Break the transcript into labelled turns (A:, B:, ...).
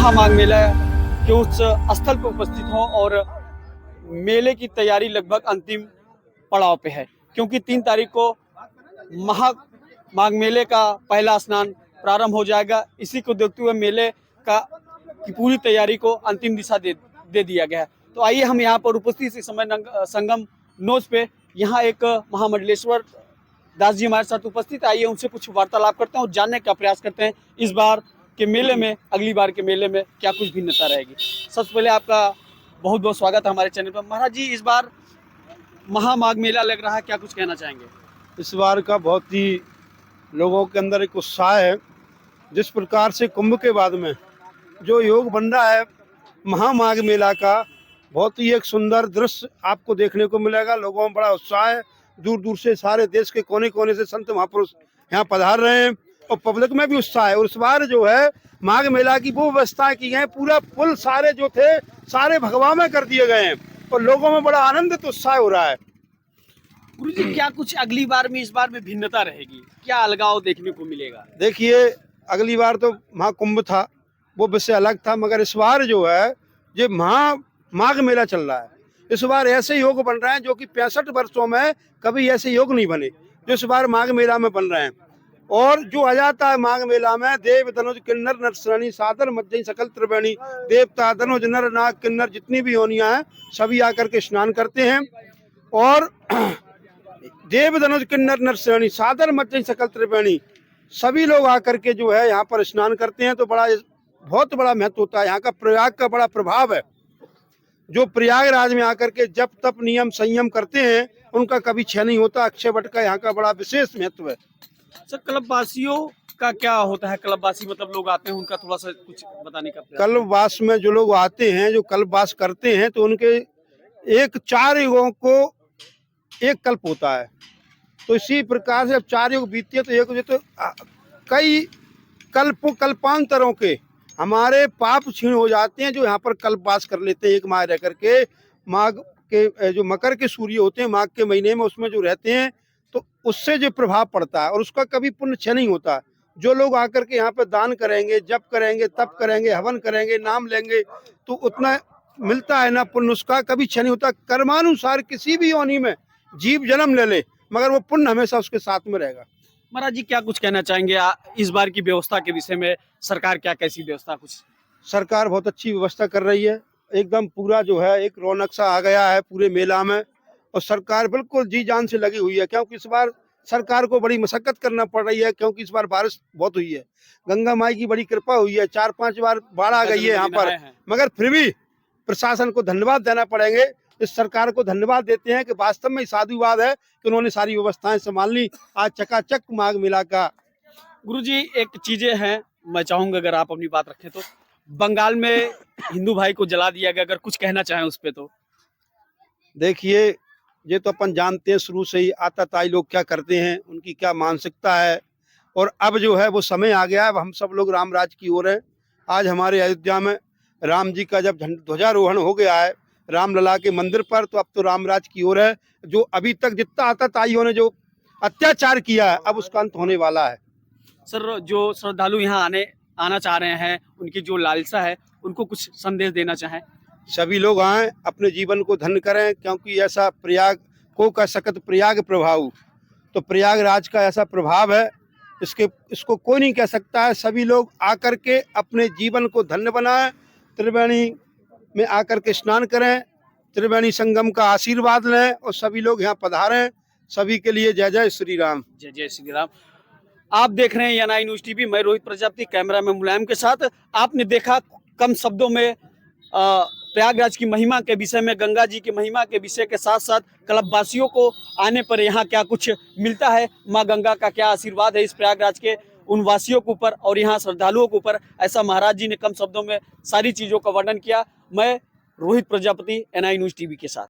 A: महामाघ मेला के उस स्थल पर उपस्थित हो और मेले की तैयारी लगभग अंतिम पड़ाव पे है, क्योंकि 3 तारीख को महामाघ मेले का पहला स्नान प्रारंभ हो जाएगा। इसी को देखते हुए मेले की पूरी तैयारी को अंतिम दिशा दे दिया गया है। तो आइए हम यहाँ पर उपस्थित इस समय संगम नोज पे यहाँ एक महामंडलेश्वर दास जी हमारे साथ उपस्थित। आइए उनसे कुछ वार्तालाप करते हैं और जानने का प्रयास करते हैं इस बार के मेले में, अगली बार के मेले में क्या कुछ भिन्नता रहेगी। सबसे पहले आपका बहुत बहुत स्वागत है हमारे चैनल पर। महाराज जी, इस बार महामाघ मेला लग रहा है, क्या कुछ कहना चाहेंगे?
B: इस बार का बहुत ही लोगों के अंदर एक उत्साह है। जिस प्रकार से कुंभ के बाद में जो योग बन रहा है महामाघ मेला का, बहुत ही एक सुंदर दृश्य आपको देखने को मिलेगा। लोगों में बड़ा उत्साह है, दूर दूर से सारे देश के कोने कोने से संत महापुरुष यहाँ पधार रहे हैं और पब्लिक में भी उत्साह है। और इस बार जो है माघ मेला की वो व्यवस्था की गई है, पूरा पुल सारे जो थे सारे भगवा में कर दिए गए हैं और लोगों में बड़ा आनंदित उत्साह हो रहा है।
A: गुरु जी, क्या कुछ अगली बार में इस बार में भिन्नता रहेगी, क्या अलगाव देखने को मिलेगा?
B: देखिए, अगली बार तो महाकुंभ था, वो विषय अलग था, मगर इस बार जो है ये माघ मेला चल रहा है। इस बार ऐसे योग बन रहे हैं जो कि 65 वर्षों में कभी ऐसे योग नहीं बने जो इस बार माघ मेला में बन रहे हैं। और जो आ जाता है माघ मेला में, देव धनुज किन्नर नरसरणी सादर मज्जई सकल त्रिवेणी, देवता धनुज नर नाग किन्नर जितनी भी योनियां हैं सभी आकर के स्नान करते हैं। और देव धनुज किन्नर नरसरणी सादर मज्जई सकल त्रिवेणी सभी लोग आकर के जो है यहाँ पर स्नान करते हैं। तो बहुत बड़ा महत्व होता है। यहाँ का प्रयाग का बड़ा प्रभाव है। जो प्रयागराज में आकर के जब तप नियम संयम करते हैं उनका कभी क्षय नहीं होता। अक्षय वट का यहाँ का बड़ा विशेष महत्व है।
A: सर, क्लबवासियों का क्या होता है? क्लबवासी मतलब लोग आते हैं, उनका थोड़ा सा कुछ बताने का प्रयास।
B: कल्पवास में जो लोग आते हैं, जो कल्पवास करते हैं, तो उनके 4 युगों को एक कल्प होता है। तो इसी प्रकार से जब 4 युग बीतते हैं तो तो कई कल्पांतरों के हमारे पाप क्षीण हो जाते हैं जो यहाँ पर कल्पवास कर लेते हैं। 1 माह रह करके माघ के जो मकर के सूर्य होते हैं माघ के महीने में, उसमें जो रहते हैं तो उससे जो प्रभाव पड़ता है और उसका कभी पुण्य क्षय नहीं होता। जो लोग आकर के यहाँ पर दान करेंगे, जप करेंगे, तप करेंगे, हवन करेंगे, नाम लेंगे तो उतना मिलता है ना पुण्य, उसका कभी क्षय नहीं होता। कर्मानुसार किसी भी योनि में जीव जन्म ले ले मगर वो पुण्य हमेशा उसके साथ में रहेगा।
A: महाराज जी, क्या कुछ कहना चाहेंगे इस बार की व्यवस्था के विषय में? सरकार क्या कैसी व्यवस्था? कुछ
B: सरकार बहुत अच्छी व्यवस्था कर रही है। एकदम पूरा जो है एक रौनक सा आ गया है पूरे मेला में और सरकार बिल्कुल जी जान से लगी हुई है। क्योंकि इस बार सरकार को बड़ी मशक्कत करना पड़ रही है, क्योंकि इस बार बारिश बहुत हुई है। गंगा माई की बड़ी कृपा हुई है, 4-5 बार बाढ़ आ गई है यहाँ पर, मगर फिर भी प्रशासन को धन्यवाद देना पड़ेंगे। इस सरकार को धन्यवाद देते हैं कि वास्तव में साधुवाद है कि उन्होंने सारी व्यवस्थाएं संभाल ली। आज चकाचक माघ मेला का।
A: गुरुजी, एक चीजें हैं, मैं चाहूंगा अगर आप अपनी बात रखें तो। बंगाल में हिंदू भाई को जला दिया गया, अगर कुछ कहना चाहें उस पे तो।
B: देखिए, ये तो अपन जानते हैं शुरू से ही आताताई लोग क्या करते हैं, उनकी क्या मानसिकता है। और अब जो है वो समय आ गया है, अब हम सब लोग राम राज की ओर हैं। आज हमारे अयोध्या में राम जी का जब ध्वजारोहण हो गया है रामलला के मंदिर पर, तो अब तो रामराज की ओर है। जो अभी तक जितना आताताइयों ने जो अत्याचार किया है अब उसका अंत होने वाला है।
A: सर, जो श्रद्धालु यहाँ आना चाह रहे हैं, उनकी जो लालसा है, उनको कुछ संदेश देना चाहें?
B: सभी लोग आएँ, अपने जीवन को धन्य करें, क्योंकि ऐसा प्रयाग को का सकत प्रयाग प्रभाव, तो प्रयागराज का ऐसा प्रभाव है, इसको कोई नहीं कह सकता है। सभी लोग आकर के अपने जीवन को धन्य बनाएं, त्रिवेणी में आकर के स्नान करें, त्रिवेणी संगम का आशीर्वाद लें और सभी लोग यहाँ पधारें। सभी के लिए जय जय श्री राम।
A: जय जय श्री राम। आप देख रहे हैं एनआई न्यूज़ टीवी, मैं रोहित प्रजापति, कैमरा में मुलायम के साथ। आपने देखा कम शब्दों में प्रयागराज की महिमा के विषय में, गंगा जी की महिमा के विषय के साथ साथ क्लबवासियों को आने पर यहाँ क्या कुछ मिलता है, माँ गंगा का क्या आशीर्वाद है इस प्रयागराज के उन वासियों के ऊपर और यहाँ श्रद्धालुओं के ऊपर। ऐसा महाराज जी ने कम शब्दों में सारी चीज़ों का वर्णन किया। मैं Rohit Prajapati, ANI news TV के साथ।